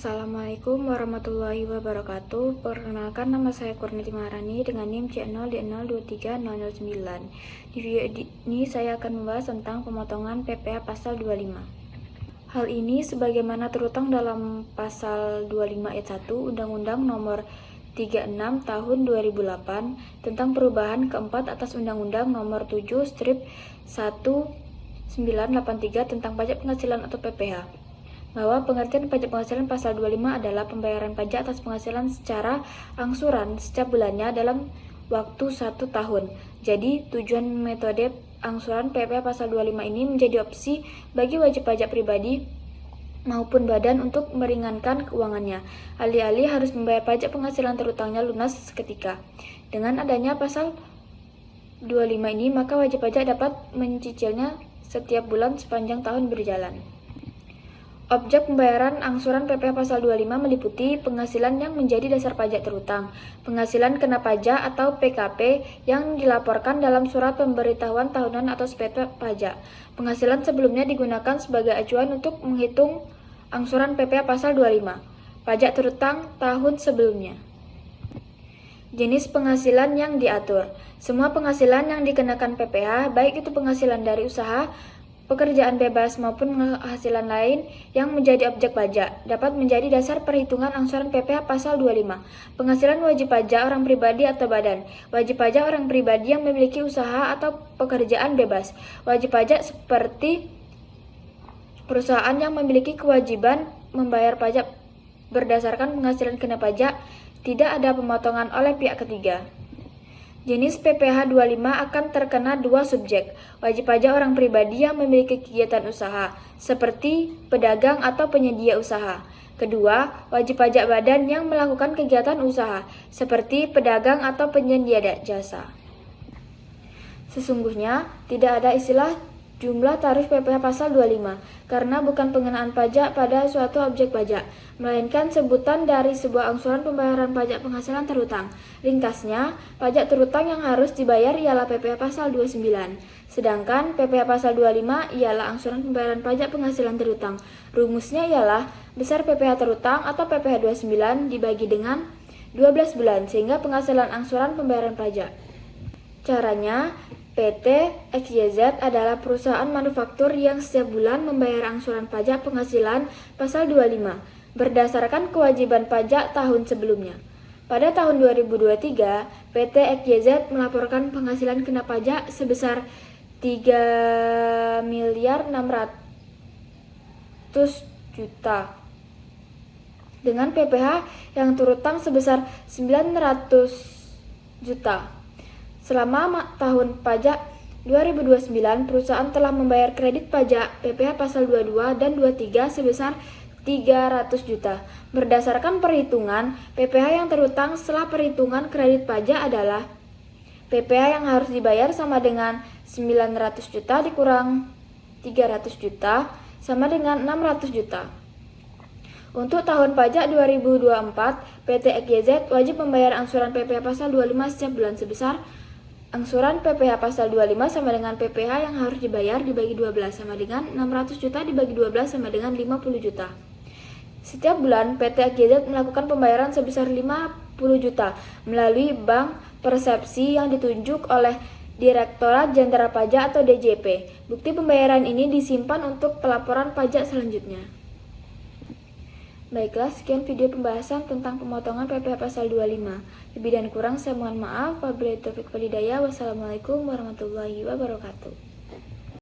Assalamualaikum warahmatullahi wabarakatuh. Perkenalkan, nama saya Kurniati Maharani dengan NIM C0D023009. Di video ini saya akan membahas tentang pemotongan PPh pasal 25. Hal ini sebagaimana tertuang dalam pasal 25 ayat 1 Undang-Undang Nomor 36 Tahun 2008 tentang perubahan keempat atas Undang-Undang Nomor 7/1983 tentang pajak penghasilan atau PPh. Bahwa pengertian pajak penghasilan pasal 25 adalah pembayaran pajak atas penghasilan secara angsuran setiap bulannya dalam waktu 1 tahun. Jadi, tujuan metode angsuran PPh pasal 25 ini menjadi opsi bagi wajib pajak pribadi maupun badan untuk meringankan keuangannya, alih-alih harus membayar pajak penghasilan terutangnya lunas seketika. Dengan adanya pasal 25 ini, maka wajib pajak dapat mencicilnya setiap bulan sepanjang tahun berjalan. Objek pembayaran angsuran PPh pasal 25 meliputi penghasilan yang menjadi dasar pajak terutang, penghasilan kena pajak atau PKP yang dilaporkan dalam surat pemberitahuan tahunan atau SPT pajak. Penghasilan sebelumnya digunakan sebagai acuan untuk menghitung angsuran PPh pasal 25, pajak terutang tahun sebelumnya. Jenis penghasilan yang diatur. Semua penghasilan yang dikenakan PPh, baik itu penghasilan dari usaha, pekerjaan bebas maupun penghasilan lain yang menjadi objek pajak, dapat menjadi dasar perhitungan angsuran PPh pasal 25. Penghasilan wajib pajak orang pribadi atau badan. Wajib pajak orang pribadi yang memiliki usaha atau pekerjaan bebas. Wajib pajak seperti perusahaan yang memiliki kewajiban membayar pajak berdasarkan penghasilan kena pajak, tidak ada pemotongan oleh pihak ketiga. Jenis PPh 25 akan terkena dua subjek, wajib pajak orang pribadi yang memiliki kegiatan usaha, seperti pedagang atau penyedia usaha. Kedua, wajib pajak badan yang melakukan kegiatan usaha, seperti pedagang atau penyedia jasa. Sesungguhnya, tidak ada istilah jumlah tarif PPh pasal 25, karena bukan pengenaan pajak pada suatu objek pajak, melainkan sebutan dari sebuah angsuran pembayaran pajak penghasilan terutang. Ringkasnya, pajak terutang yang harus dibayar ialah PPh pasal 29, sedangkan PPh pasal 25 ialah angsuran pembayaran pajak penghasilan terutang. Rumusnya ialah besar PPh terutang atau PPh 29 dibagi dengan 12 bulan, sehingga penghasilan angsuran pembayaran pajak. Caranya, PT XYZ adalah perusahaan manufaktur yang setiap bulan membayar angsuran pajak penghasilan pasal 25 berdasarkan kewajiban pajak tahun sebelumnya. Pada tahun 2023, PT XYZ melaporkan penghasilan kena pajak sebesar 3.600.000.000 dengan PPh yang terutang sebesar 900 juta. Selama tahun pajak 2029, perusahaan telah membayar kredit pajak PPh pasal 22 dan 23 sebesar 300 juta. Berdasarkan perhitungan, PPh yang terutang setelah perhitungan kredit pajak adalah PPh yang harus dibayar sama dengan 900 juta dikurang 300 juta sama dengan 600 juta. Untuk tahun pajak 2024, PT XYZ wajib membayar angsuran PPh pasal 25 setiap bulan sebesar angsuran PPh pasal 25 sama dengan PPh yang harus dibayar dibagi 12 sama dengan 600 juta dibagi 12 sama dengan 50 juta. Setiap bulan PT XYZ melakukan pembayaran sebesar 50 juta melalui bank persepsi yang ditunjuk oleh Direktorat Jenderal Pajak atau DJP. Bukti pembayaran ini disimpan untuk pelaporan pajak selanjutnya. Baiklah, sekian video pembahasan tentang pemotongan PPh pasal 25. Lebih dan kurang saya mohon maaf. Wabillahi taufiq wal hidayah. Wassalamualaikum warahmatullahi wabarakatuh.